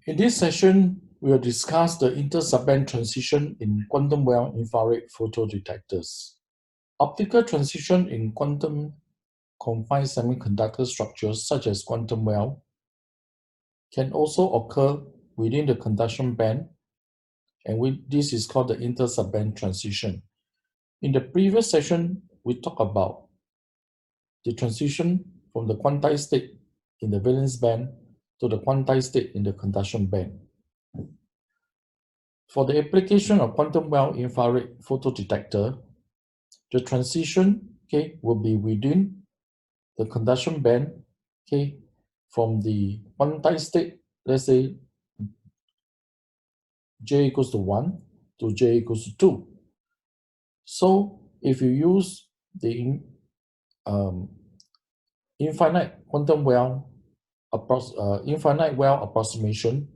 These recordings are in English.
In this session, we will discuss the inter-subband transition in quantum well infrared photodetectors. Optical transition in quantum confined semiconductor structures such as quantum well can also occur within the conduction band, and this is called the inter-subband transition. In the previous session, we talked about the transition from the quantized state in the valence band to the quantized state in the conduction band. For the application of quantum well infrared photodetector, the transition will be within the conduction band from the quantized state, let's say J equals to 1 to J equals to 2. So if you use the infinite well approximation,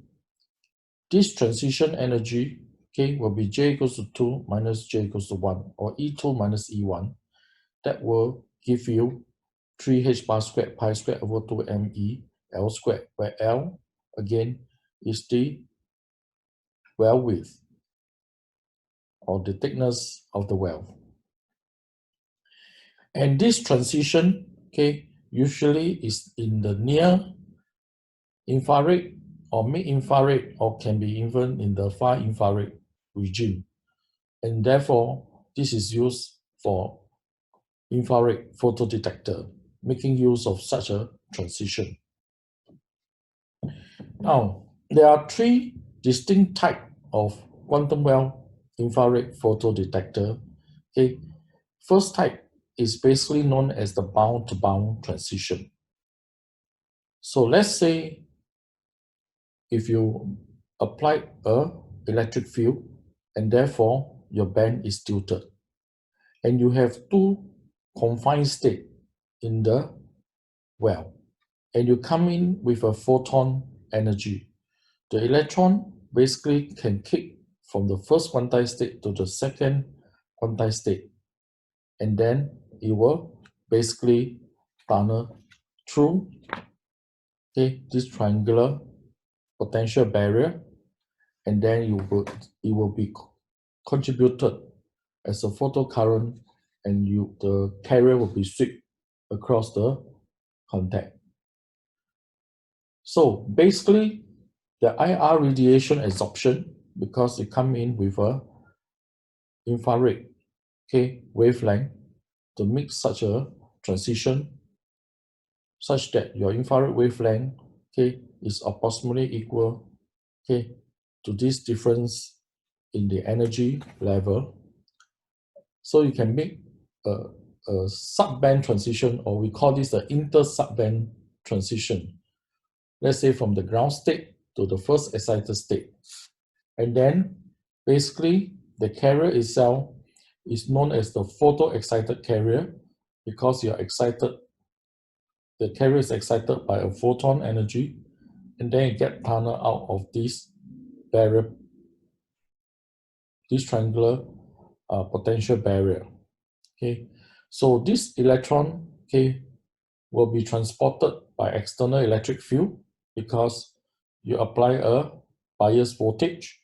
this transition energy will be J equals to 2 minus J equals to 1, or E2 minus E1. That will give you 3h bar squared pi squared over 2me L squared, where L again is the well width or the thickness of the well. And this transition usually is in the near infrared or mid infrared, or can be even in the far infrared region. And therefore, this is used for infrared photodetector, making use of such a transition. Now, there are three distinct types of quantum well infrared photodetector. First type is basically known as the bound-to-bound transition. So let's say if you apply an electric field and therefore your band is tilted, and you have two confined states in the well, and you come in with a photon energy. The electron basically can kick from the first quantized state to the second quantized state, and then it will basically tunnel through this triangular potential barrier, and then it will be contributed as a photocurrent, and the carrier will be swept across the contact. So basically, the IR radiation absorption, because it comes in with a infrared wavelength, to make such a transition such that your infrared wavelength is approximately equal to this difference in the energy level. So you can make a subband transition, or we call this the inter-subband transition. Let's say from the ground state to the first excited state. And then basically the carrier itself is known as the photo-excited carrier, because you're excited, the carrier is excited by a photon energy, and then it gets tunneled out of this barrier, this triangular potential barrier. So this electron will be transported by external electric field, because you apply a bias voltage.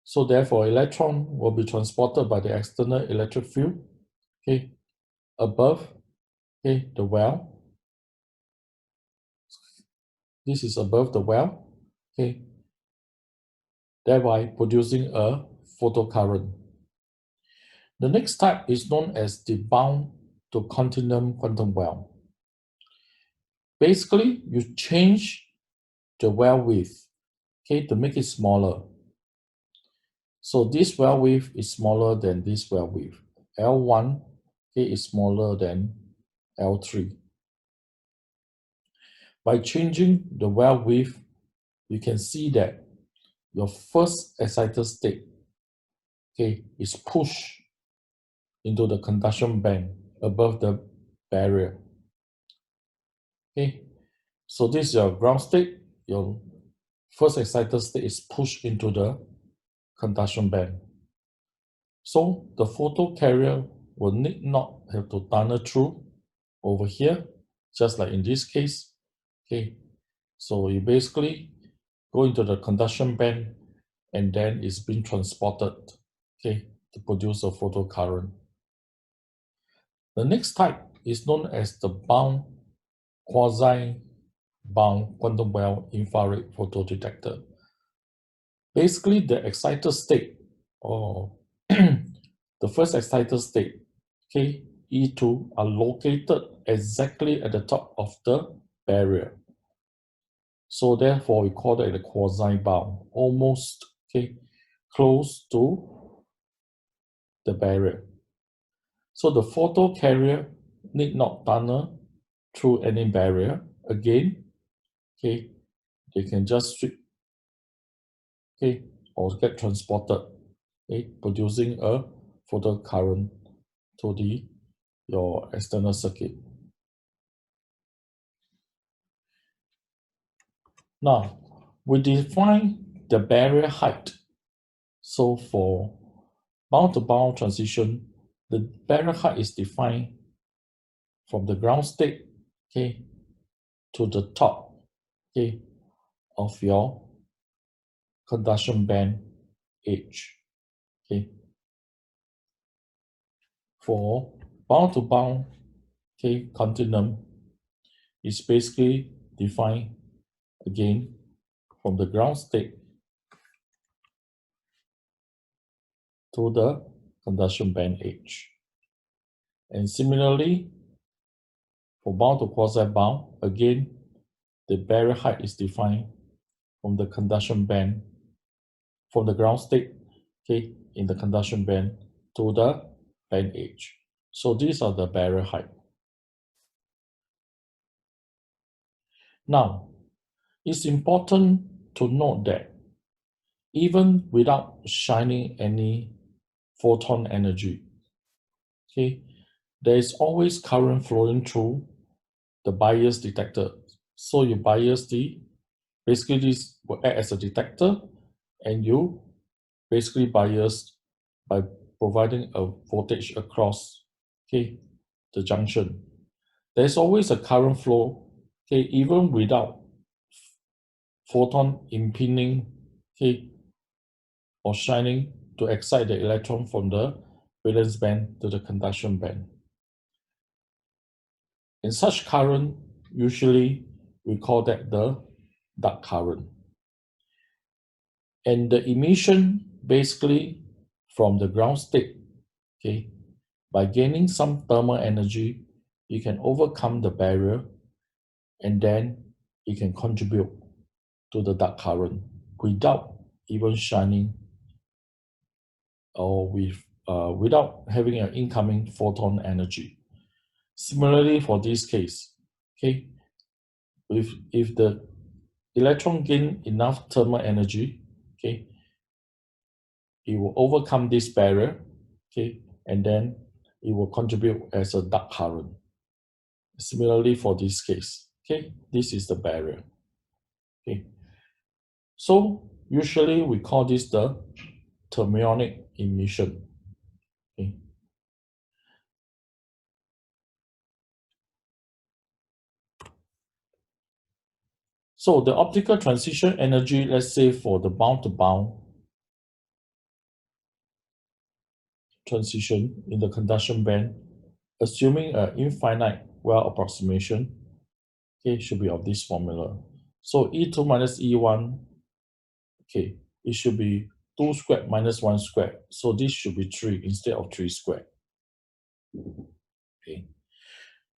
So therefore, electron will be transported by the external electric field above the well. This is above the well, thereby producing a photocurrent. The next type is known as the bound to continuum quantum well. Basically, you change the well width to make it smaller. So this well width is smaller than this well width. L1 is smaller than L3. By changing the well width, you can see that your first excited state is pushed into the conduction band above the barrier. So this is your ground state. Your first excited state is pushed into the conduction band. So the photo carrier will need not have to tunnel through over here, just like in this case. So you basically go into the conduction band, and then it's being transported, okay, to produce a photocurrent. The next type is known as the bound quasi-bound quantum well infrared photodetector. Basically, the excited state, or the first excited state, okay, E2, are located exactly at the top of the barrier. So therefore, we call that a quasi-bound, almost, okay, close to the barrier. So the photo carrier need not tunnel through any barrier. Again, okay, they can just strip, okay, or get transported, okay, producing a photocurrent to your external circuit. Now, we define the barrier height. So for bound-to-bound transition, the barrier height is defined from the ground state, okay, to the top, okay, of your conduction band edge, okay. For bound-to-bound, okay, continuum is basically defined again from the ground state to the conduction band edge. And similarly, for bound to quasi-bound, again, the barrier height is defined from the conduction band, from the ground state, okay, in the conduction band to the band edge. So these are the barrier height. Now, it's important to note that even without shining any photon energy, okay, there is always current flowing through the bias detector. So you bias basically this will act as a detector, and you basically bias by providing a voltage across, okay, the junction. There's always a current flow, okay, even without photon impinging, okay, or shining to excite the electron from the valence band to the conduction band. In such current, usually we call that the dark current. And the emission basically from the ground state, okay, by gaining some thermal energy, you can overcome the barrier, and then it can contribute to the dark current without even shining or without having an incoming photon energy. Similarly, for this case, okay, if the electron gain enough thermal energy, okay, it will overcome this barrier, okay, and then it will contribute as a dark current. Similarly, for this case, okay, this is the barrier, okay. So usually we call this the thermionic emission, okay. So the optical transition energy, let's say for the bound-to-bound transition in the conduction band, assuming an infinite well approximation, okay, should be of this formula. So E2 minus E1, okay, it should be 2 squared minus 1 squared. So this should be 3 instead of 3 squared. Okay.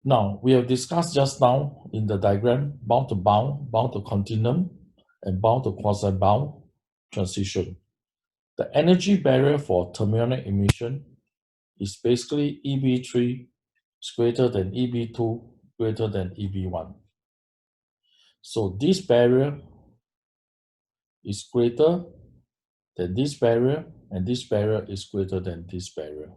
Now, we have discussed just now in the diagram bound to continuum, and bound to quasi-bound transition. The energy barrier for thermionic emission is basically EB3 is greater than EB2 greater than EB1. So this barrier is greater than this barrier, and this barrier is greater than this barrier.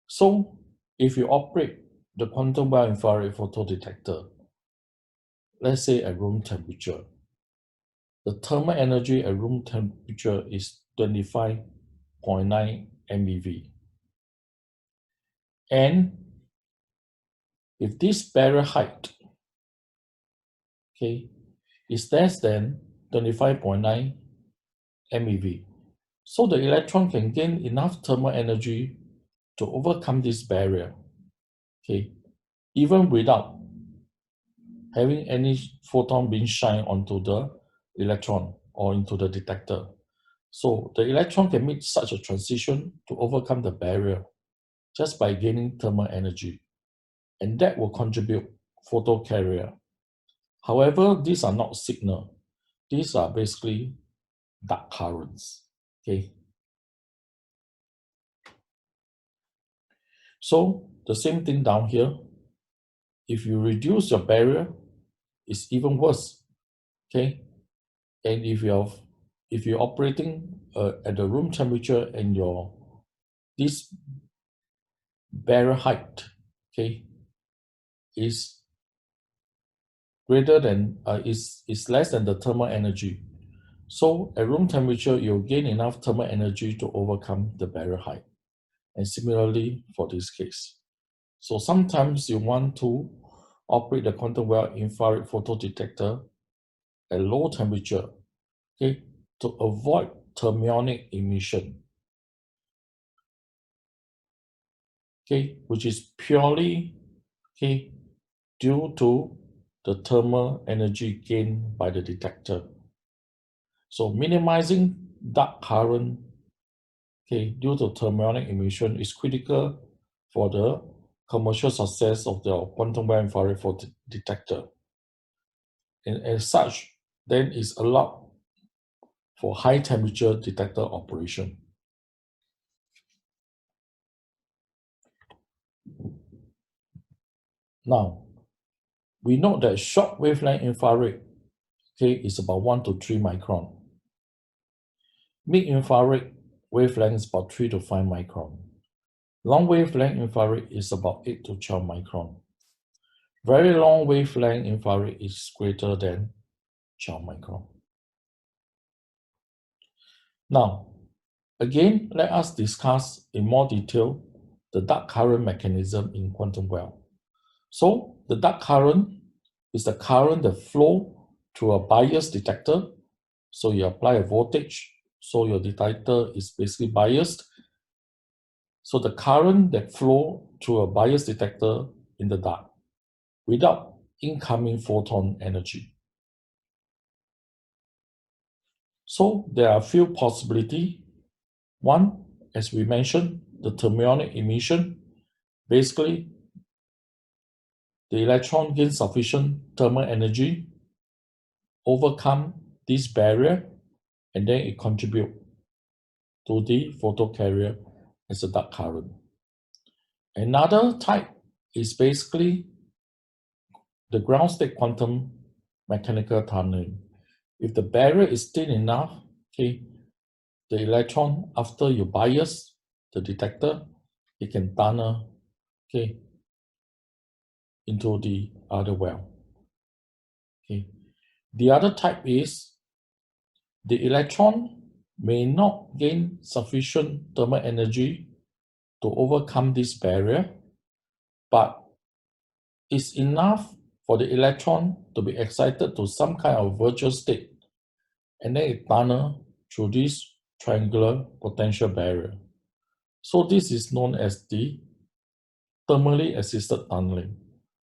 So if you operate the quantum well infrared photodetector, let's say at room temperature, the thermal energy at room temperature is 25.9 MeV. And if this barrier height, okay, is less than 25.9 MeV. So the electron can gain enough thermal energy to overcome this barrier, okay, even without having any photon being shined onto the electron or into the detector. So the electron can make such a transition to overcome the barrier just by gaining thermal energy, and that will contribute photocarrier. However, these are not signal. These are basically dark currents. Okay. So the same thing down here. If you reduce your barrier, it's even worse. Okay. And if you're operating at the room temperature and your this barrier height, okay, is greater than is less than the thermal energy. So at room temperature, you'll gain enough thermal energy to overcome the barrier height. And similarly for this case. So sometimes you want to operate the quantum well infrared photodetector at low temperature, okay, to avoid thermionic emission, okay, which is purely, okay, due to the thermal energy gained by the detector. So minimizing dark current, okay, due to thermionic emission is critical for the commercial success of the quantum well infrared photodetector. And as such, then is allowed for high temperature detector operation. Now, we know that short wavelength infrared, okay, is about 1 to 3 micron. Mid infrared wavelength is about 3 to 5 micron. Long wavelength infrared is about 8 to 12 micron. Very long wavelength infrared is greater than 12 micron. Now, again, let us discuss in more detail the dark current mechanism in quantum well. So the dark current is the current that flow through a bias detector. So you apply a voltage, so your detector is basically biased. So the current that flow through a bias detector in the dark without incoming photon energy. So there are a few possibilities. One, as we mentioned, the thermionic emission. Basically, the electron gains sufficient thermal energy, overcome this barrier, and then it contributes to the photocarrier as a dark current. Another type is basically the ground state quantum mechanical tunneling. If the barrier is thin enough, okay, the electron, after you bias the detector, it can tunnel, okay, into the other well. Okay. The other type is the electron may not gain sufficient thermal energy to overcome this barrier, but it's enough for the electron to be excited to some kind of virtual state, and then it tunnel through this triangular potential barrier. So this is known as the thermally assisted tunneling.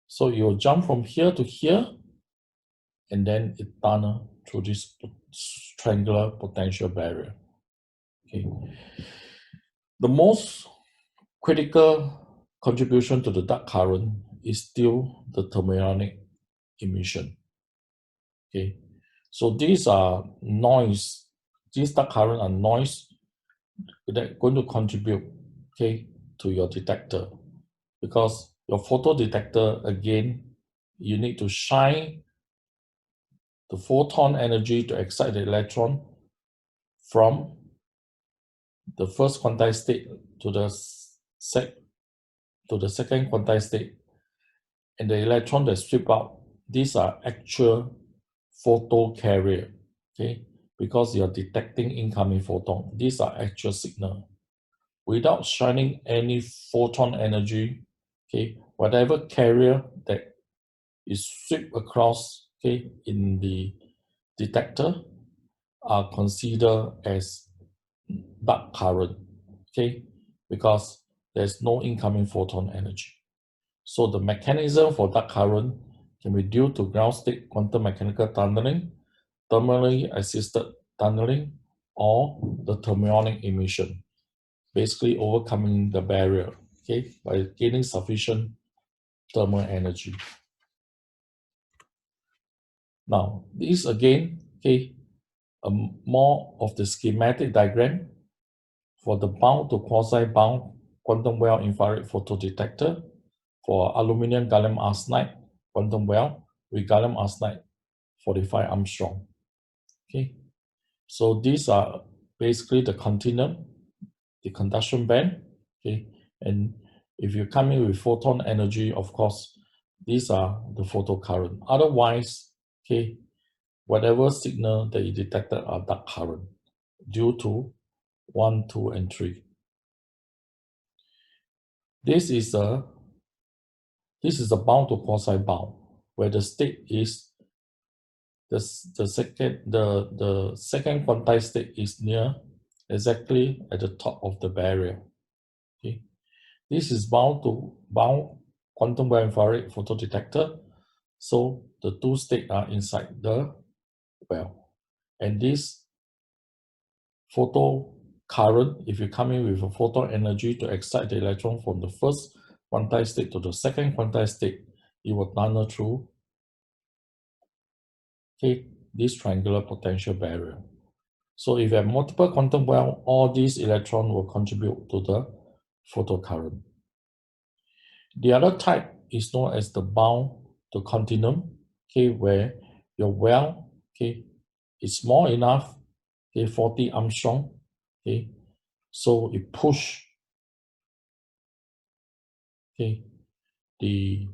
So you'll jump from here to here, and then it tunnel through this triangular potential barrier. Okay. The most critical contribution to the dark current is still the thermionic emission. Okay, so these are noise. These dark current are noise that are going to contribute, okay, to your detector, because your photo detector, again, you need to shine the photon energy to excite the electron from the first quantized state to the second quantized state, and the electron that strip out, these are actual photocarrier, okay, because you're detecting incoming photon. These are actual signal. Without shining any photon energy, okay, whatever carrier that is swept across, okay, in the detector, are considered as dark current, okay, because there's no incoming photon energy. So the mechanism for dark current can be due to ground state quantum mechanical tunneling, thermally assisted tunneling, or the thermionic emission, basically overcoming the barrier, okay, by gaining sufficient thermal energy. Now, this again, okay, more of the schematic diagram for the bound to quasi-bound quantum well infrared photodetector for aluminum gallium arsenide quantum well with gallium arsenide 45 Armstrong. Okay, so these are basically the continuum, the conduction band. Okay, and if you come in with photon energy, of course, these are the photocurrent. Otherwise, okay, whatever signal that you detected are dark current due to 1, 2, and 3. This is a bound to quasi-bound, where the state is the second quantized state is near exactly at the top of the barrier. Okay, this is bound quantum well infrared photodetector, so the two states are inside the well, and this photo current, if you come in with a photon energy to excite the electron from the first quantized state to the second quantized state, it will tunnel through, okay, this triangular potential barrier. So if you have multiple quantum well, all these electrons will contribute to the photocurrent. The other type is known as the bound to continuum, okay, where your well, okay, is small enough, okay, 40 Armstrong, okay, so it push, okay, the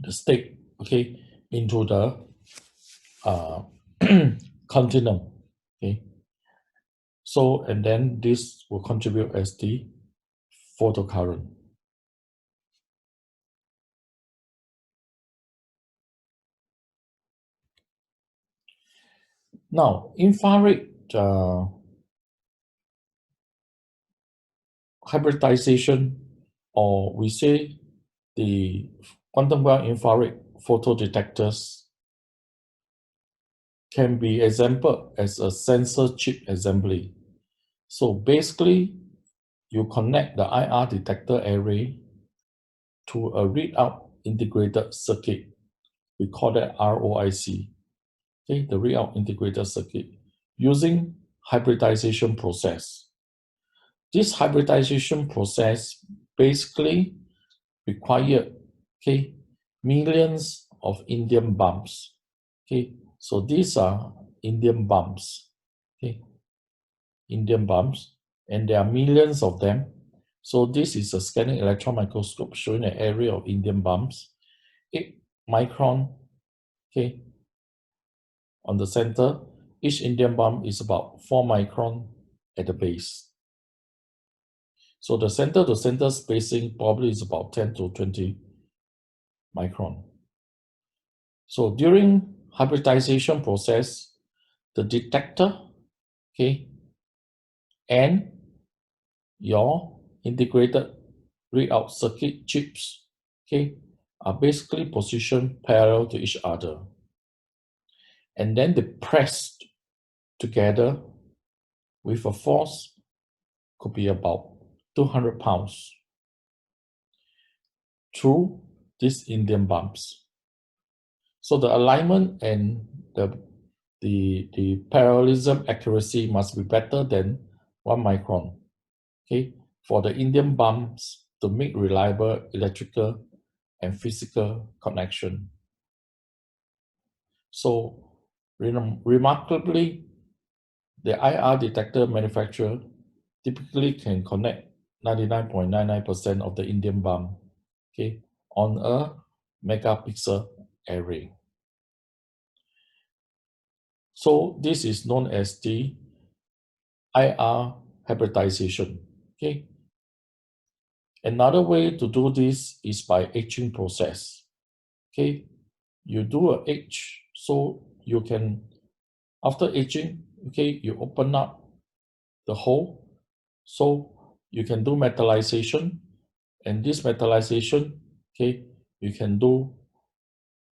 state, okay, into the continuum, okay. So, and then this will contribute as the photocurrent. Now, infrared hybridization, or we say the quantum well infrared photodetectors, can be exampled as a sensor chip assembly. So basically, you connect the IR detector array to a readout integrated circuit. We call that ROIC, okay, the readout integrated circuit, using hybridization process. This hybridization process basically required, okay, millions of indium bumps. Okay, so these are indium bumps. Okay, indium bumps, and there are millions of them. So this is a scanning electron microscope showing an area of indium bumps, 8 micron, okay, on the center. Each indium bump is about 4 micron at the base. So the center to center spacing probably is about 10 to 20 micron. So during hybridization process, the detector, okay, and your integrated readout circuit chips, okay, are basically positioned parallel to each other. And then they pressed together with a force could be about 200 pounds through these indium bumps. So the alignment and the parallelism accuracy must be better than 1 micron, okay, for the indium bumps to make reliable electrical and physical connection. So remarkably, the IR detector manufacturer typically can connect 99.99% of the indium bump, okay, on a megapixel array. So this is known as the IR hybridization. Okay. Another way to do this is by etching process. Okay. You do a etch so you can After etching, okay, you open up the hole, so you can do metallization, and this metallization, okay, you can do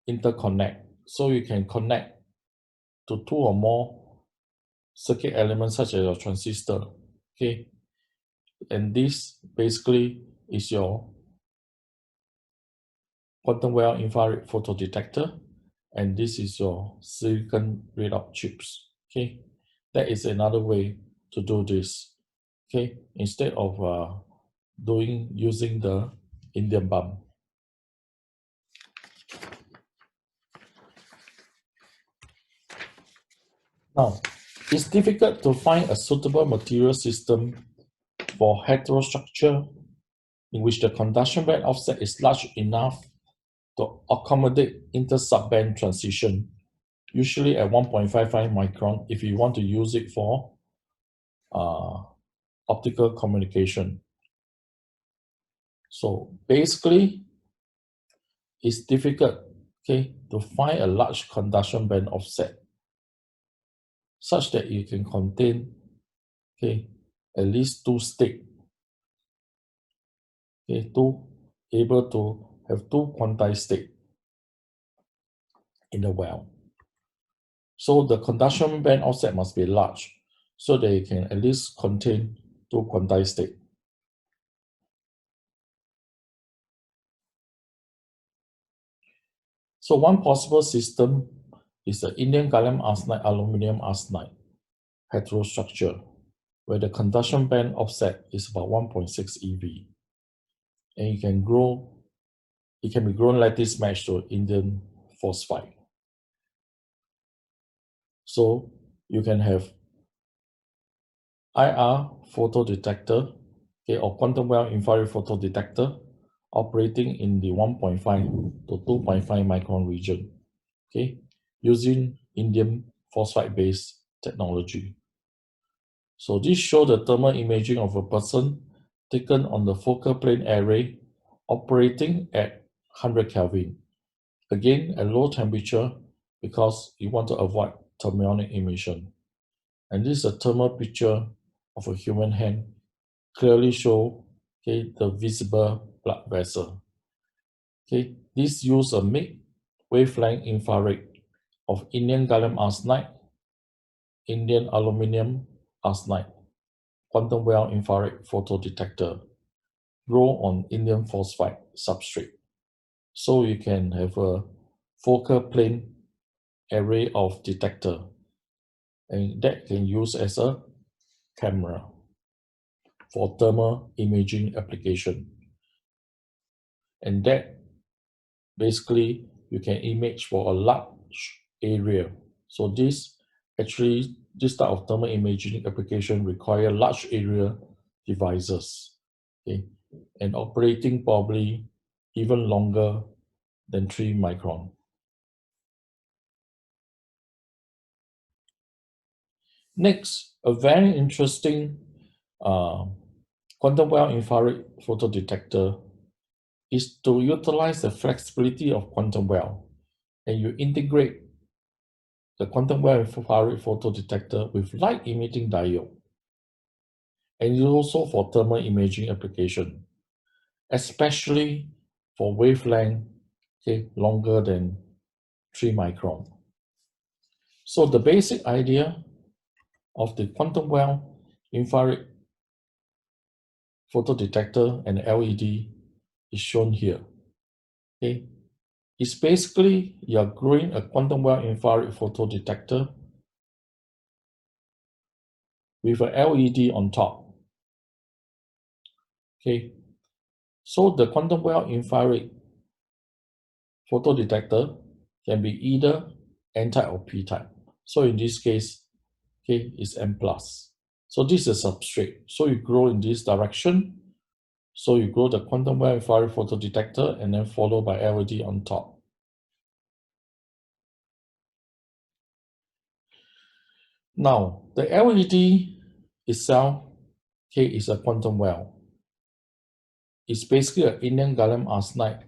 interconnect. So you can connect to two or more circuit elements such as your transistor, okay, and this basically is your quantum well infrared photodetector, and this is your silicon readout chips, okay. That is another way to do this, okay, instead of using the indium bump. Now, it's difficult to find a suitable material system for heterostructure in which the conduction band offset is large enough to accommodate inter-subband transition, usually at 1.55 micron if you want to use it for optical communication. So basically, it's difficult, okay, to find a large conduction band offset such that you can contain, okay, at least two states, okay, able to have two quantized states in the well. So the conduction band offset must be large so that it can at least contain two quantized states. So one possible system is the indium gallium arsenide aluminum arsenide heterostructure, where the conduction band offset is about 1.6 eV. And it can be grown lattice matched to indium phosphide. So you can have IR photodetector, okay, or quantum well infrared photodetector operating in the 1.5 to 2.5 micron region, okay, using indium phosphide-based technology. So this shows the thermal imaging of a person taken on the focal plane array operating at 100 Kelvin. Again, at low temperature because you want to avoid thermionic emission. And this is a thermal picture of a human hand, clearly show, okay, the visible blood vessel. Okay, this use a mid-wavelength infrared of indium gallium arsenide, indium aluminum arsenide, quantum well infrared photodetector, grow on indium phosphide substrate. So you can have a focal plane array of detector, and that can use as a camera for thermal imaging application. And that basically you can image for a large area. So this type of thermal imaging application require large area devices, okay, and operating probably even longer than 3 micron. Next, a very interesting quantum well infrared photodetector is to utilize the flexibility of quantum well, and you integrate the quantum well infrared photodetector with light emitting diode, and also for thermal imaging application, especially for wavelength, okay, longer than 3 micron. So the basic idea of the quantum well infrared photodetector and LED is shown here. Okay, it's basically you're growing a quantum well infrared photodetector with a LED on top. Okay, so the quantum well infrared photodetector can be either N-type or P-type. So in this case, okay, it's N+. So this is a substrate. So you grow in this direction. So you grow the quantum well infrared photodetector and then followed by LED on top. Now, the LED itself, okay, is a quantum well. It's basically an indium gallium arsenide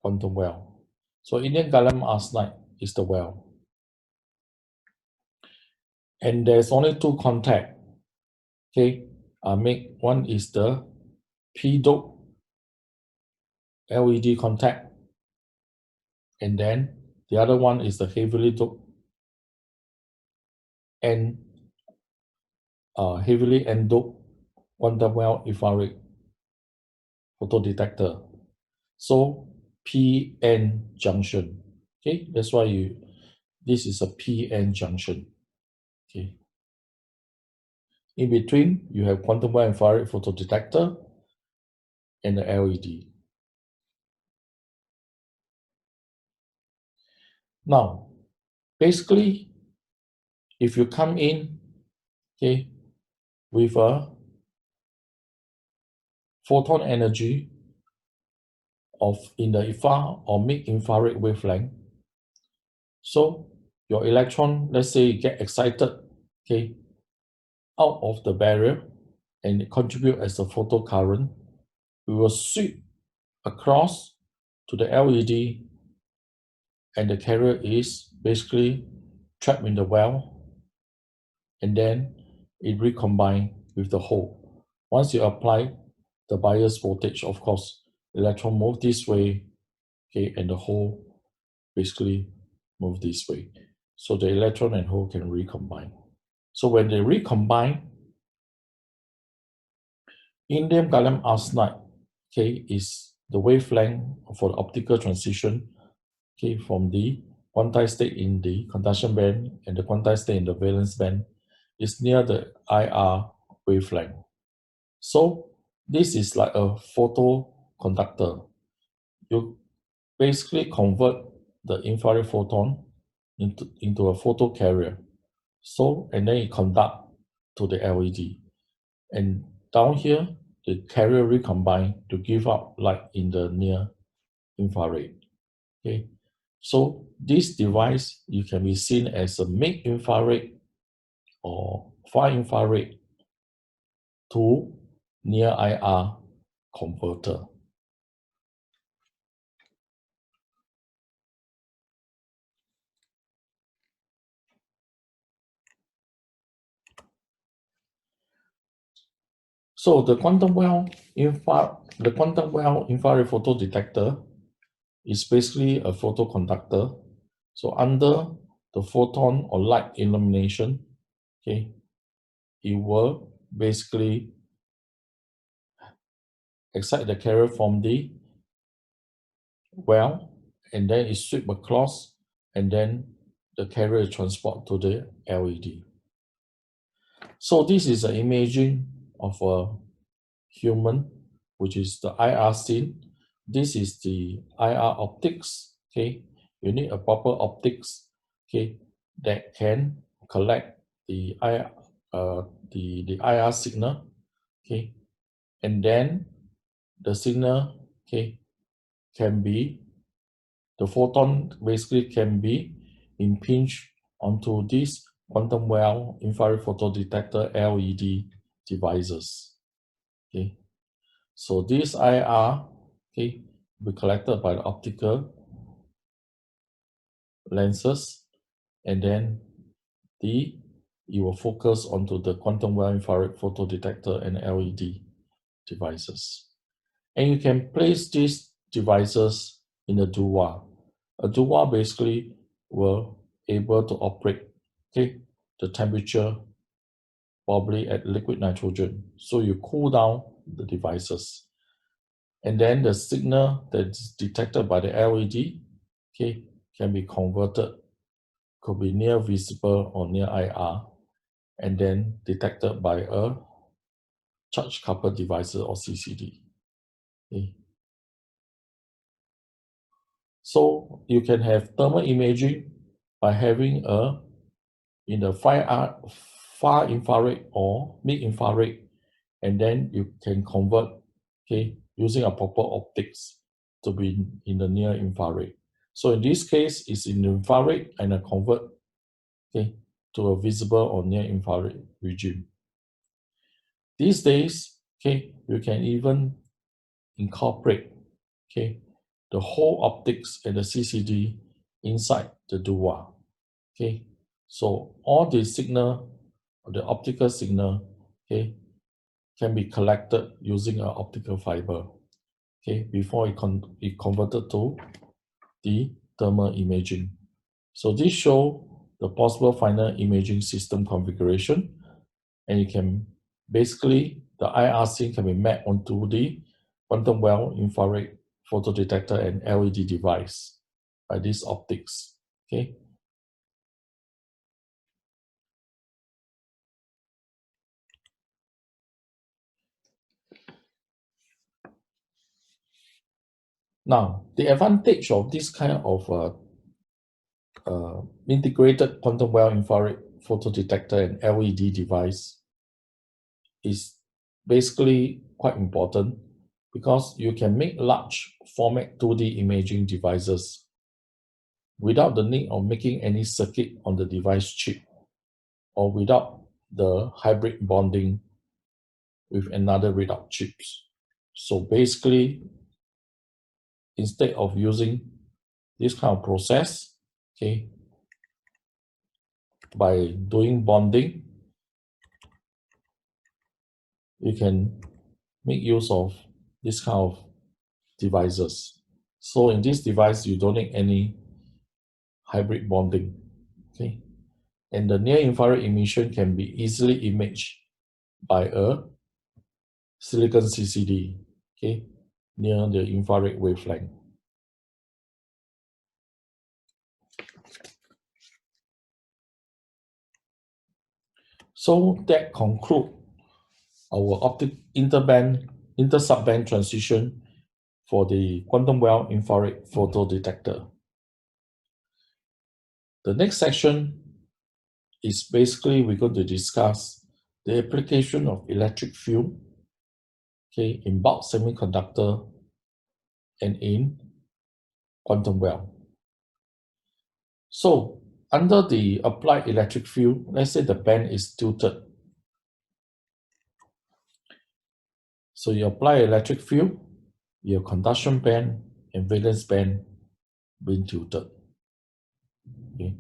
quantum well. So indium gallium arsenide is the well. And there's only two contact. Okay, one is the p-doped LED contact, and then the other one is the heavily doped and heavily n-doped quantum well infrared photodetector. So PN junction. Okay, that's why this is a PN junction. Okay. In between, you have quantum well infrared photodetector and the LED. Now, basically, if you come in, okay, with a photon energy of in the far or mid infrared wavelength, so your electron, let's say, get excited, okay, out of the barrier and contribute as a photocurrent, we will sweep across to the LED, and the carrier is basically trapped in the well, and then it recombine with the hole. Once you apply the bias voltage, of course, electron move this way, okay, and the hole basically move this way. So the electron and hole can recombine. So when they recombine, indium gallium arsenide, okay, is the wavelength for the optical transition, okay, from the quantized state in the conduction band and the quantized state in the valence band is near the IR wavelength. So this is like a photoconductor. You basically convert the infrared photon into a photocarrier. So, and then it conduct to the LED. And down here, the carrier recombine to give out light in the near infrared. Okay. So this device, you can be seen as a mid infrared or far infrared to near IR converter. So the quantum well infrared photodetector is basically a photoconductor. So under the photon or light illumination, okay, it will basically excite the carrier from the well, and then it sweep across, and then the carrier is transport to the LED. So this is an imaging of a human, which is the IR scene. This is the IR optics. Okay, you need a proper optics. Okay, that can collect the the IR signal. Okay, and then the signal, okay, can be the photon basically can be impinged onto this quantum well infrared photodetector LED devices. Okay, so this IR, okay, will be collected by the optical lenses, and then it will focus onto the quantum well infrared photodetector and LED devices. And you can place these devices in a dual. A dual basically will able to operate, okay, the temperature probably at liquid nitrogen. So you cool down the devices. And then the signal that's detected by the LED, okay, can be converted, could be near visible or near IR, and then detected by a charge coupled device or CCD. Okay. So you can have thermal imaging by having in the far infrared or mid infrared, and then you can convert, okay, using a proper optics to be in the near infrared. So in this case, it's in infrared and a convert, okay, to a visible or near infrared regime. These days, okay, you can even incorporate, okay, the whole optics and the CCD inside the dual. Okay, So all the signal, the optical signal, okay, can be collected using an optical fiber, okay, before it converted to the thermal imaging. So this show the possible final imaging system configuration, and you can basically, the IRC can be mapped onto the quantum well infrared photodetector and LED device by these optics, okay. Now, the advantage of this kind of integrated quantum well infrared photodetector and LED device is basically quite important because you can make large format 2D imaging devices without the need of making any circuit on the device chip or without the hybrid bonding with another readout chips. So basically, instead of using this kind of process, okay, by doing bonding, you can make use of this kind of devices. So in this device, you don't need any hybrid bonding, okay? And the near infrared emission can be easily imaged by a silicon CCD, okay, near the infrared wavelength. So that concludes our optic intersubband transition for the quantum well infrared photodetector. The next section is basically we're going to discuss the application of electric field, okay, in bulk semiconductor and in quantum well. So under the applied electric field, let's say the band is tilted. So you apply electric field, your conduction band and valence band being tilted. Okay.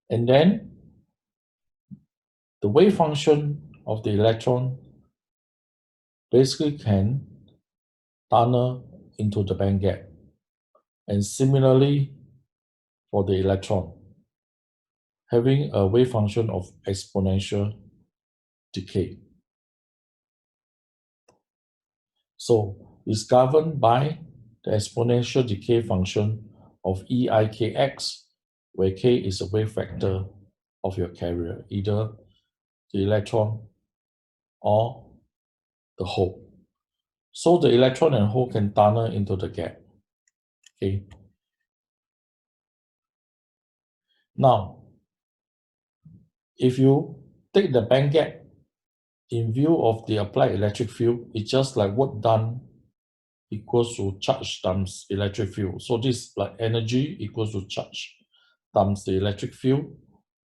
And then the wave function of the electron basically can tunnel into the band gap. And similarly for the electron, having a wave function of exponential decay. So it's governed by the exponential decay function of EIKX, where K is a wave vector of your carrier, either the electron or the hole. So the electron and hole can tunnel into the gap. Okay. Now, if you take the band gap in view of the applied electric field, it's just like work done equals to charge times electric field. So this like energy equals to charge times the electric field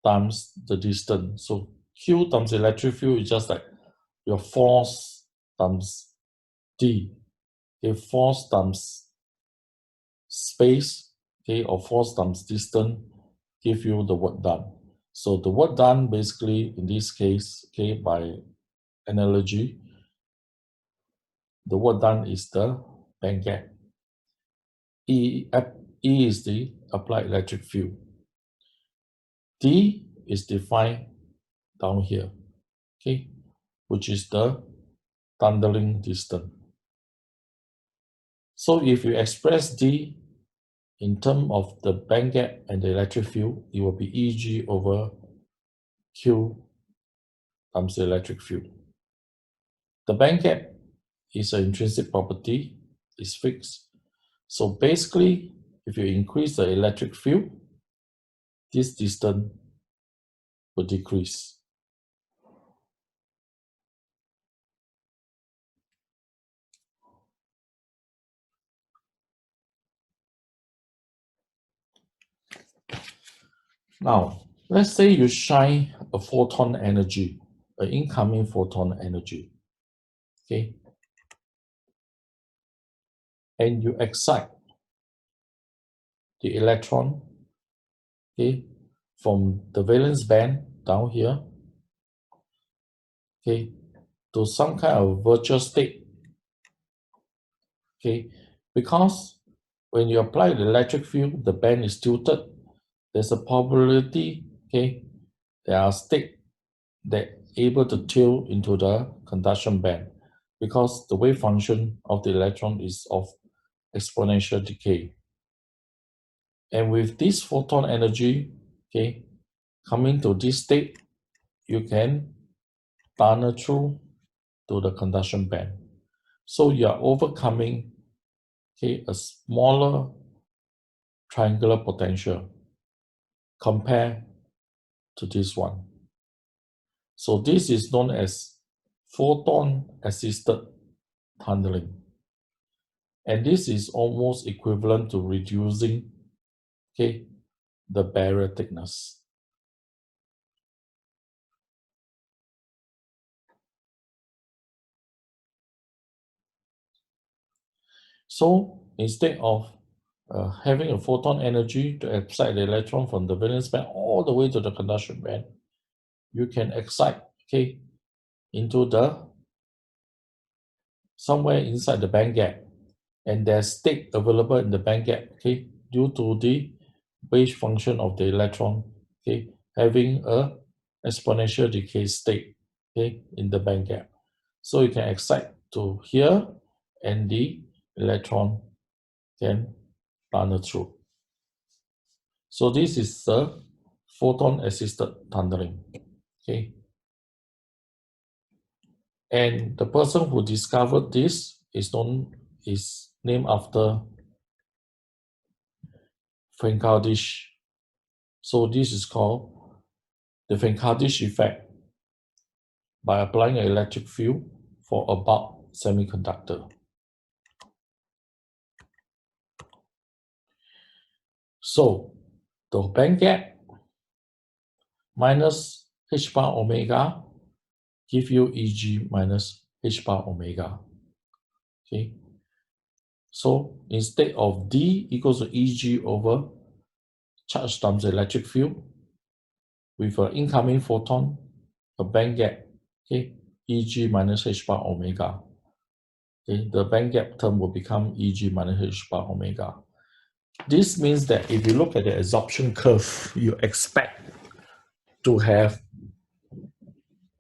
times the distance. So Q times electric field is just like your force times D. Okay, force times space, okay, or force times distance give you the work done. So the work done basically in this case, okay, by analogy, the work done is the band gap. E is the applied electric field. D is defined down here, okay, which is the tunneling distance. So if you express D in terms of the band gap and the electric field, it will be Eg over Q times the electric field. The band gap is an intrinsic property, it's fixed. So basically, if you increase the electric field, this distance will decrease. Now, let's say you shine a photon energy, an incoming photon energy, okay? And you excite the electron, okay, from the valence band down here, okay, to some kind of virtual state, okay, because when you apply the electric field, the band is tilted. There's a probability, okay, there are states that able to tilt into the conduction band because the wave function of the electron is of exponential decay. And with this photon energy, okay, coming to this state, you can tunnel through to the conduction band. So you are overcoming, okay, a smaller triangular potential compared to this one. So this is known as photon-assisted tunneling. And this is almost equivalent to reducing, okay, the barrier thickness. So instead of having a photon energy to excite the electron from the valence band all the way to the conduction band, you can excite, okay, into the somewhere inside the band gap, and there's state available in the band gap, okay, due to the wave function of the electron, okay, having a exponential decay state, okay, in the band gap. So you can excite to here, and the electron can tunnel through. So this is the photon-assisted tunneling, okay. And the person who discovered this is named after French. So this is called the French effect by applying an electric field for a bulk semiconductor. So the band gap minus h bar omega give you Eg minus h bar omega. Okay. So instead of D equals to Eg over charge times the electric field with an incoming photon, a band gap, okay, Eg minus h bar omega. Okay, the band gap term will become Eg minus h bar omega. This means that if you look at the absorption curve, you expect to have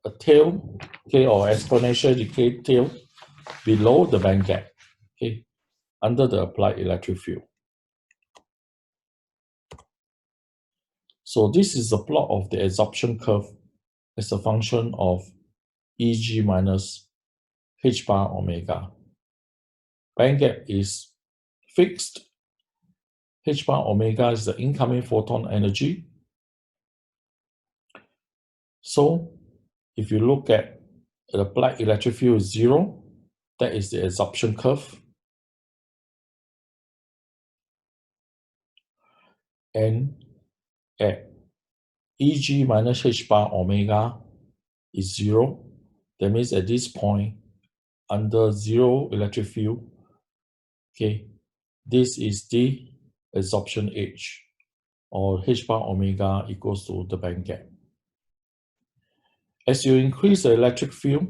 a tail, okay, or exponential decay tail below the band gap, okay, under the applied electric field. So this is a plot of the absorption curve as a function of Eg minus h bar omega. Band gap is fixed. H bar omega is the incoming photon energy. So if you look at the applied electric field is 0, that is the absorption curve. And at Eg minus h bar omega is 0. That means at this point, under 0 electric field, okay, this is the absorption H, or h bar omega equals to the band gap. As you increase the electric field,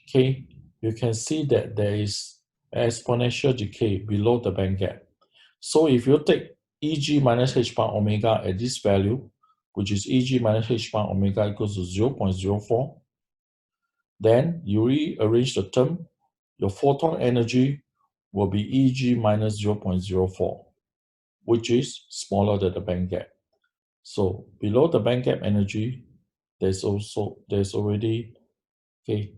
okay, you can see that there is exponential decay below the band gap. So if you take Eg minus h bar omega at this value, which is Eg minus h bar omega equals to 0.04, then you rearrange the term, your photon energy will be Eg minus 0.04, which is smaller than the band gap. So below the band gap energy, there's already, okay,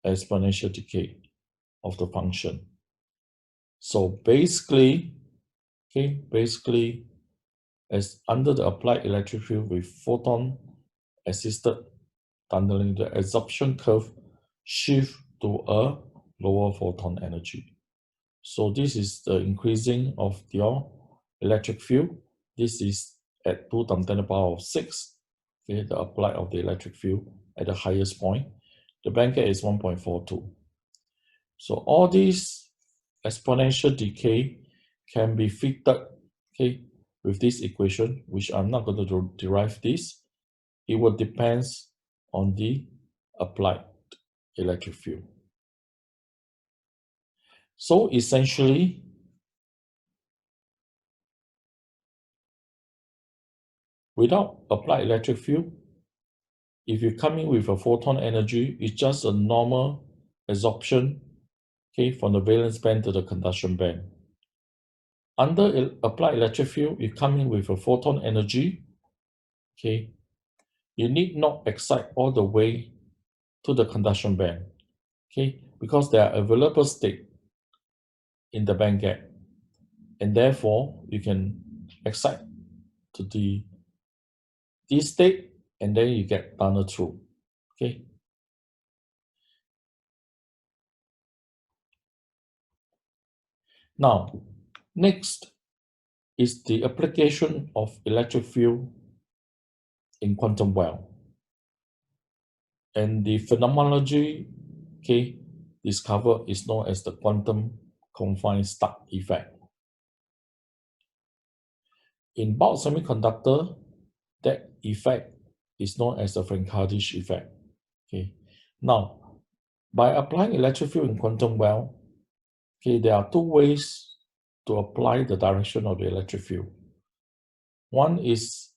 exponential decay of the function. So basically, as under the applied electric field with photon assisted tunneling, the absorption curve shift to a lower photon energy. So this is the increasing of your electric field. This is at 2 times 10 to the power of 6, okay, the applied of the electric field at the highest point. The band gap is 1.42. So all these exponential decay can be fitted, okay, with this equation, which I'm not going to derive this, it will depend on the applied electric field. So essentially, without applied electric field, if you come in with a photon energy, it's just a normal absorption, okay, from the valence band to the conduction band. Under applied electric field, you come in with a photon energy, okay, you need not excite all the way to the conduction band, okay, because there are available state in the band gap, and therefore you can excite to this state, and then you get tunnel through, okay. Now, next is the application of electric field in quantum well. And the phenomenology, okay, discovered is known as the quantum confined stuck effect. In bulk semiconductor, that effect is known as the Frank-Hardish effect. Okay. Now, by applying electric field in quantum well, okay, there are two ways to apply the direction of the electric field. One is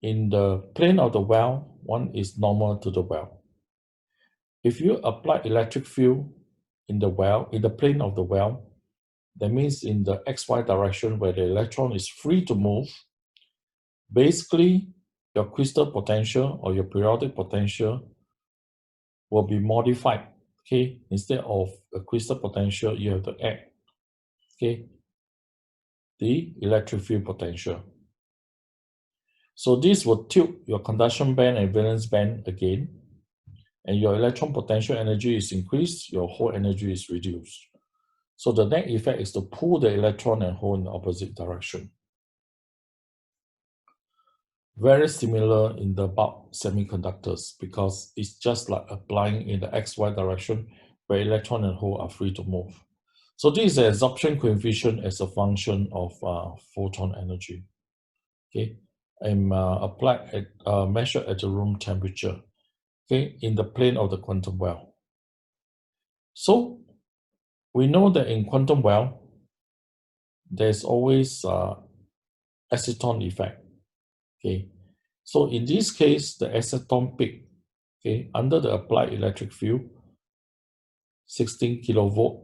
in the plane of the well, one is normal to the well. If you apply electric field in the well, in the plane of the well, that means in the XY direction where the electron is free to move, basically your crystal potential or your periodic potential will be modified. Okay, instead of a crystal potential, you have to add, okay, the electric field potential. So this will tilt your conduction band and valence band again, and your electron potential energy is increased, your hole energy is reduced. So the net effect is to pull the electron and hole in the opposite direction. Very similar in the bulk semiconductors because it's just like applying in the XY direction where electron and hole are free to move. So this is the absorption coefficient as a function of photon energy. Okay, and applied at measured at the room temperature. Okay, in the plane of the quantum well. So we know that in quantum well, there's always exciton effect. Okay, so in this case, the exciton peak, okay, under the applied electric field, 16 kilovolt,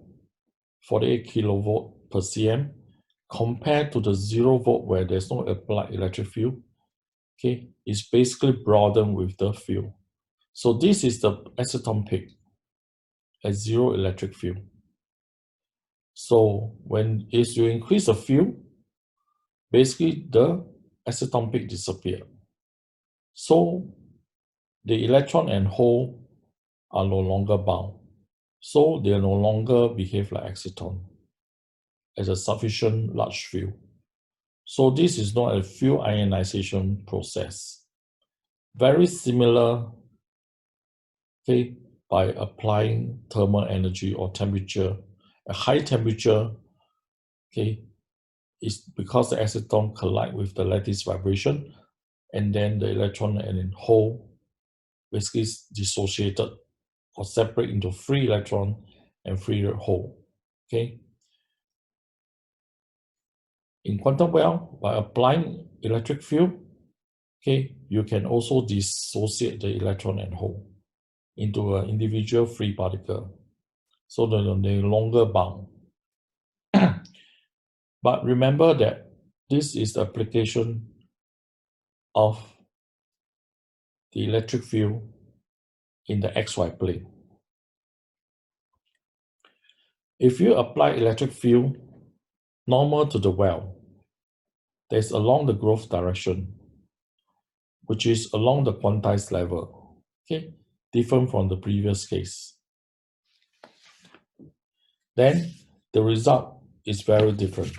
48 kilovolt per cm, compared to the 0 volt where there's no applied electric field, okay, it's basically broadened with the field. So this is the exciton peak at 0 electric field. So when as you increase the field, basically the exciton peak disappears. So the electron and hole are no longer bound. So they no longer behave like exciton at a sufficient large field. So this is not a field ionization process. Very similar, okay, by applying thermal energy or temperature. A high temperature, okay, is because the exciton collide with the lattice vibration, and then the electron and hole basically is dissociated or separate into free electron and free hole. Okay. In quantum well, by applying electric field, okay, you can also dissociate the electron and hole into an individual free particle, so that they're no longer bound. But remember that this is the application of the electric field in the XY plane. If you apply electric field normal to the well, that's along the growth direction, which is along the quantized level, okay, different from the previous case. Then the result is very different.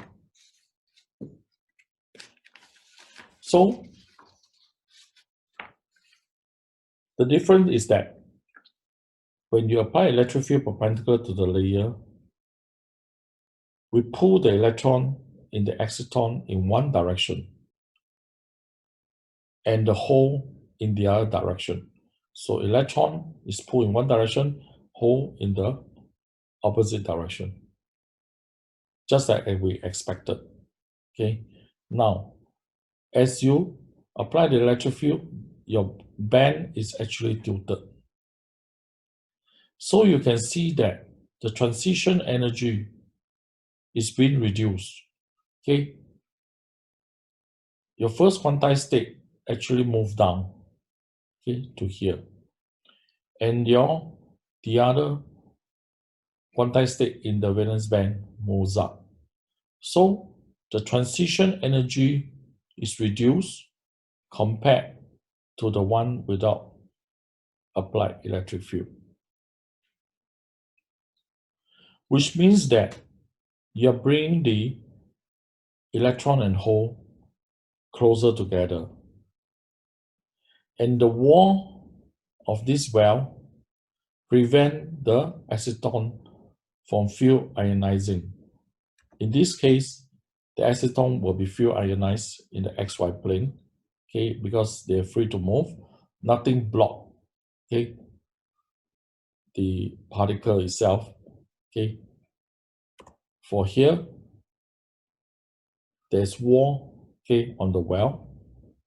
So the difference is that when you apply electric field perpendicular to the layer, we pull the electron in the exciton in one direction and the hole in the other direction. So electron is pulled in one direction, hole in the opposite direction, just like we expected. Okay. Now, as you apply the electric field, your band is actually tilted. So you can see that the transition energy is being reduced. Okay. Your first quantized state actually moved down, okay, to here. And the other quantized state in the valence band moves up. So the transition energy is reduced compared to the one without applied electric field. Which means that you're bringing the electron and hole closer together. And the wall of this well prevent the acetone from field ionizing. In this case, the acetone will be field ionized in the XY plane, okay, because they're free to move. Nothing block, okay, the particle itself, okay. For here, there's wall, okay, on the well,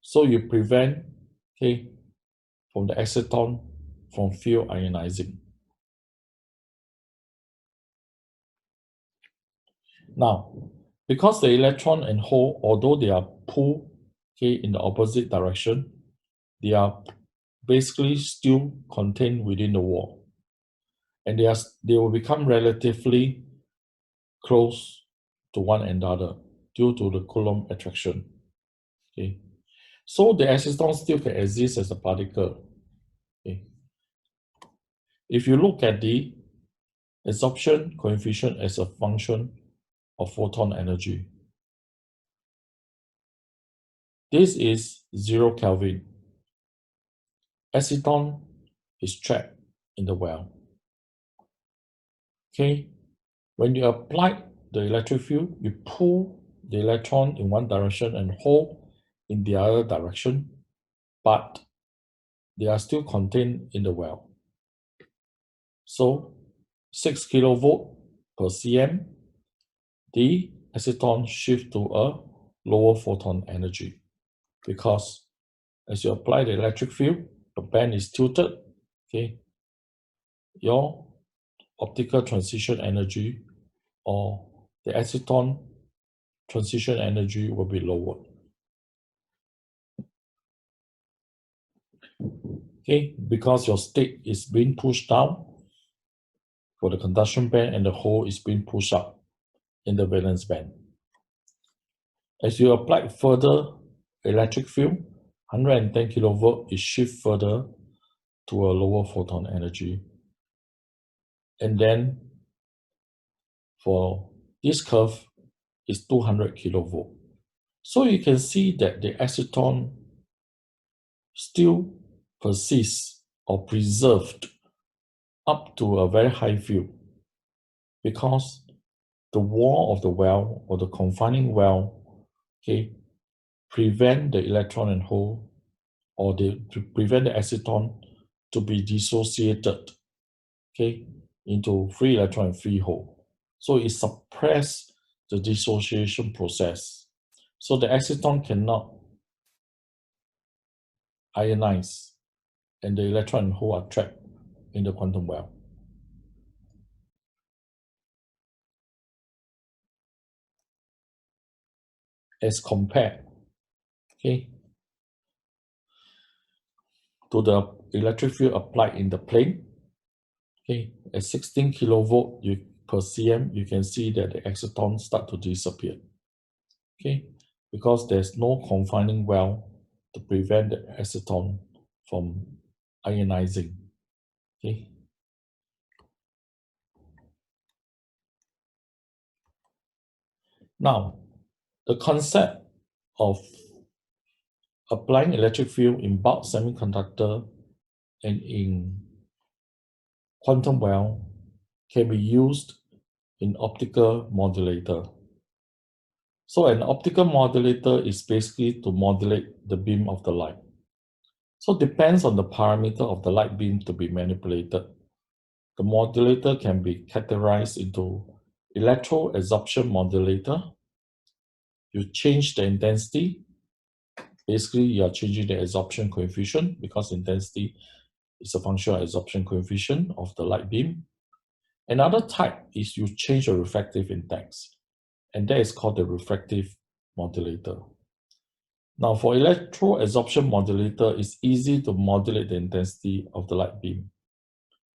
so you prevent, okay, from the acetone from field ionizing. Now, because the electron and hole, although they are pulled, okay, in the opposite direction, they are basically still contained within the wall, and they will become relatively close to one another due to the Coulomb attraction. Okay, so the acetone still can exist as a particle. Okay, if you look at the absorption coefficient as a function of photon energy, this is 0 Kelvin. Acetone is trapped in the well. Okay, when you apply the electric field, you pull the electron in one direction and hole in the other direction, but they are still contained in the well. So 6 kilovolt per cm, the acetone shift to a lower photon energy because as you apply the electric field, the band is tilted, okay, your optical transition energy or the acetone transition energy will be lowered. Okay, because your state is being pushed down for the conduction band and the hole is being pushed up in the valence band. As you apply further electric field, 110 kilovolt is shift further to a lower photon energy. And then for this curve is 200 kilovolt. So you can see that the acetone still persists or preserved up to a very high field because the wall of the well or the confining well, okay, prevent the electron and hole or to prevent the acetone to be dissociated, okay, into free electron and free hole. So it suppresses the dissociation process. So the acetone cannot ionize and the electron and hole are trapped in the quantum well. As compared, okay, to the electric field applied in the plane, okay, at 16 kilovolt per cm, you can see that the acetone start to disappear, okay, because there's no confining well to prevent the acetone from ionizing, okay. Now, the concept of applying electric field in bulk semiconductor and in quantum well can be used in optical modulator. So an optical modulator is basically to modulate the beam of the light. So it depends on the parameter of the light beam to be manipulated. The modulator can be categorized into electro-absorption modulator. You change the intensity. Basically, you are changing the absorption coefficient because intensity is a function of absorption coefficient of the light beam. Another type is you change the refractive index, and that is called the refractive modulator. Now, for electro-absorption modulator, it's easy to modulate the intensity of the light beam.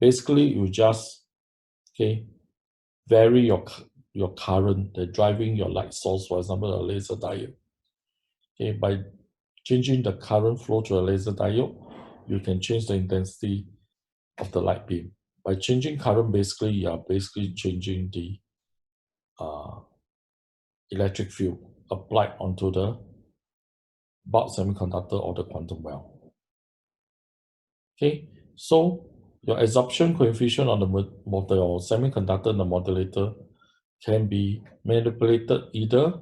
Basically, you just vary your current that's driving your light source, for example, a laser diode. By changing the current flow to a laser diode, you can change the intensity of the light beam. By changing current, basically, you are basically changing the electric field applied onto the bulk semiconductor or the quantum well. So your absorption coefficient on the your semiconductor and the modulator can be manipulated either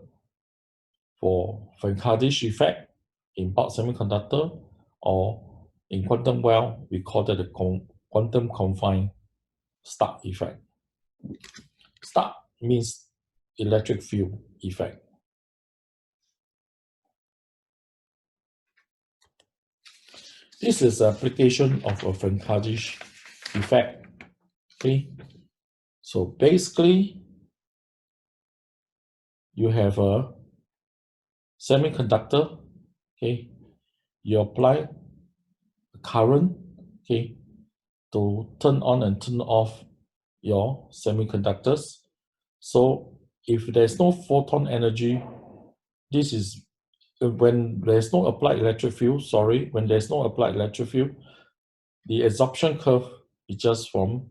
for French effect in bulk semiconductor, or in quantum well, we call that the quantum confined stark effect. Stark means electric field effect. This is the application of a French effect. So basically, you have a semiconductor. You apply current to turn on and turn off your semiconductors. So if there's no photon energy, this is when there's no applied electric field, when there's no applied electric field, the absorption curve is just from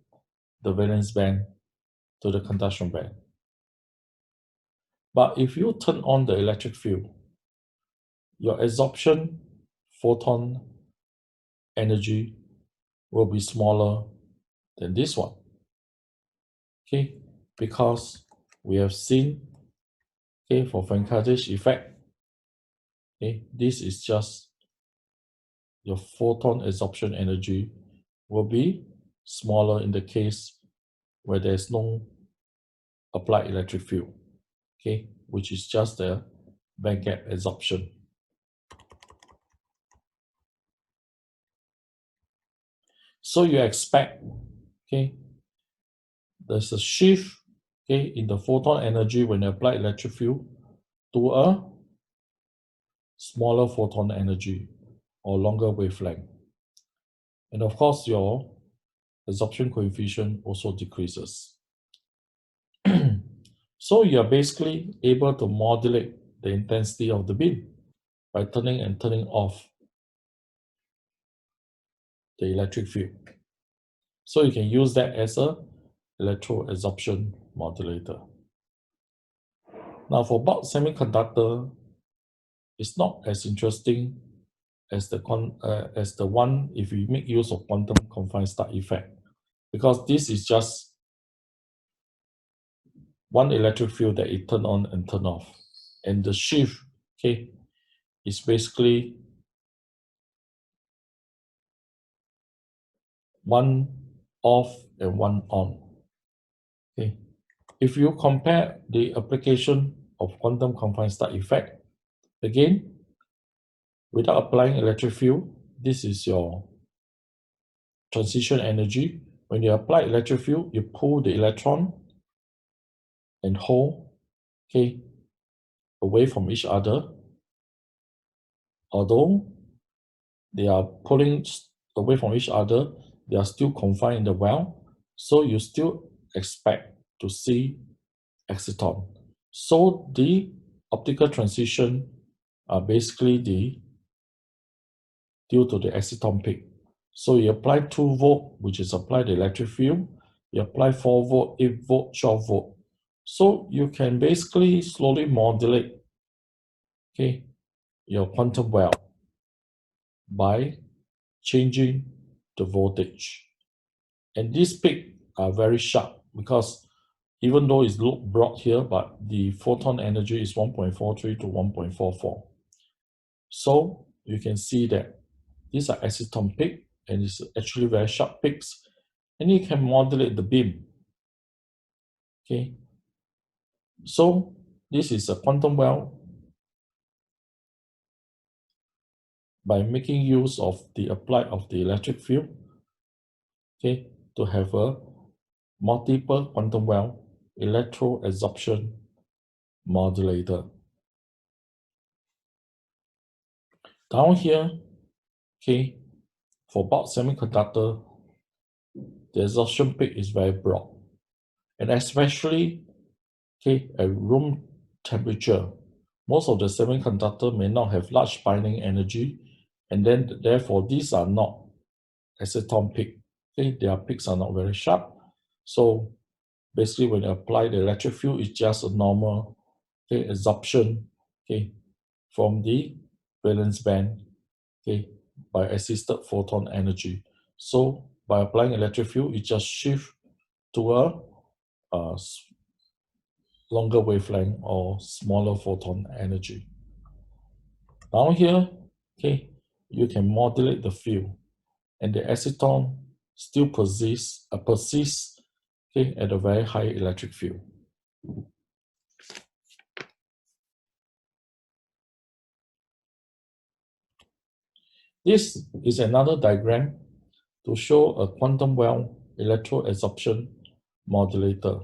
the valence band to the conduction band. But if you turn on the electric field, your absorption photon energy will be smaller than this one. Because we have seen for French effect, this is just your photon absorption energy will be smaller in the case where there's no applied electric field, which is just the bandgap absorption. So you expect, there's a shift, in the photon energy when you apply electric field to a smaller photon energy or longer wavelength. And of course, your absorption coefficient also decreases. So you're basically able to modulate the intensity of the beam by turning and turning off the electric field. So you can use that as a electro-absorption modulator. Now for bulk semiconductor, it's not as interesting as the one if we make use of quantum confined stark effect, because this is just one electric field that it turn on and turn off, and the shift is basically one off and one on. If you compare the application of quantum confined stark effect, again, without applying electric field, this is your transition energy. When you apply electric field, you pull the electron and hole away from each other. Although they are pulling away from each other, they are still confined in the well, so you still expect to see exciton. So the optical transition are basically due to the exciton peak. So you apply 2 volt, which is apply the electric field. You apply 4 volt, 8 volt, 12 volt. So you can basically slowly modulate your quantum well by changing the voltage. And these peaks are very sharp because even though it's look broad here, but the photon energy is 1.43 to 1.44. So you can see that these are exciton peak, and it's actually very sharp peaks, and you can modulate the beam. Okay, so this is a quantum well by making use of the applied of the electric field, okay, to have a multiple quantum well electro-absorption modulator. Down here, okay, for bulk semiconductor, the absorption peak is very broad, and especially, okay, at room temperature, most of the semiconductor may not have large binding energy, and then therefore these are not exciton peak. Okay, their peaks are not very sharp. So basically, when you apply the electric field, it's just a normal, okay, absorption, okay, from the valence band, okay, by assisted photon energy. So by applying electric field, it just shift to a longer wavelength or smaller photon energy. Down here, okay, you can modulate the field, and the exciton still persists, okay, at a very high electric field. This is another diagram to show a quantum well electro-absorption modulator.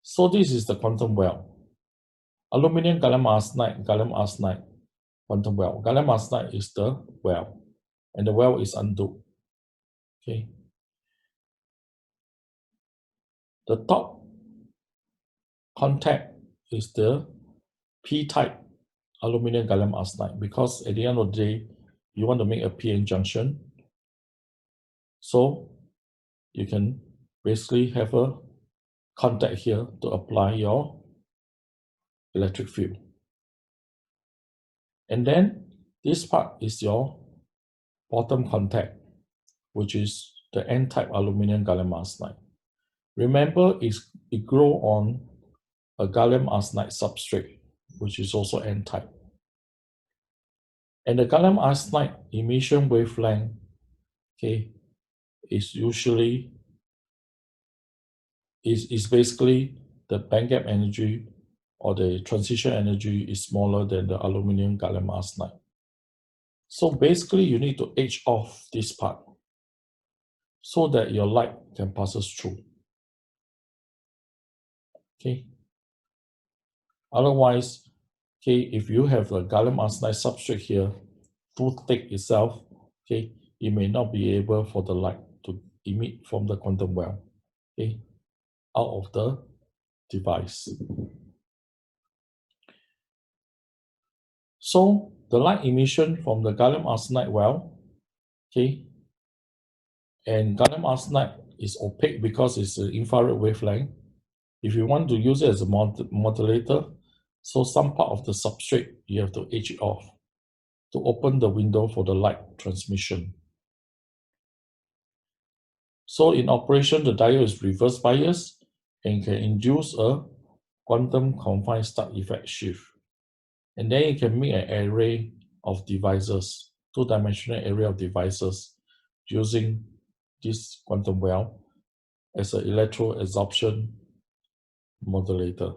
So this is the quantum well. Aluminium gallium arsenide quantum well. Gallium arsenide is the well, and the well is undoped. Okay. The top contact is the p-type aluminium gallium arsenide, because at the end of the day, you want to make a p-n junction. So you can basically have a contact here to apply your electric field. And then this part is your bottom contact, which is the n-type aluminium gallium arsenide. Remember, it grows on a gallium arsenide substrate, which is also n-type. And the gallium arsenide emission wavelength, okay, is usually is basically the bandgap energy or the transition energy is smaller than the aluminium gallium arsenide. So basically, you need to edge off this part so that your light can pass through. Okay. Otherwise, okay, if you have a gallium arsenide substrate here, too thick itself, okay, it may not be able for the light to emit from the quantum well, okay, out of the device. So the light emission from the gallium arsenide well, okay, and gallium arsenide is opaque because it's an infrared wavelength. If you want to use it as a modulator, so some part of the substrate, you have to edge it off to open the window for the light transmission. So in operation, the diode is reverse bias and can induce a quantum confined start effect shift. And then you can make an array of devices, two-dimensional array of devices, using this quantum well as an electro-absorption modulator.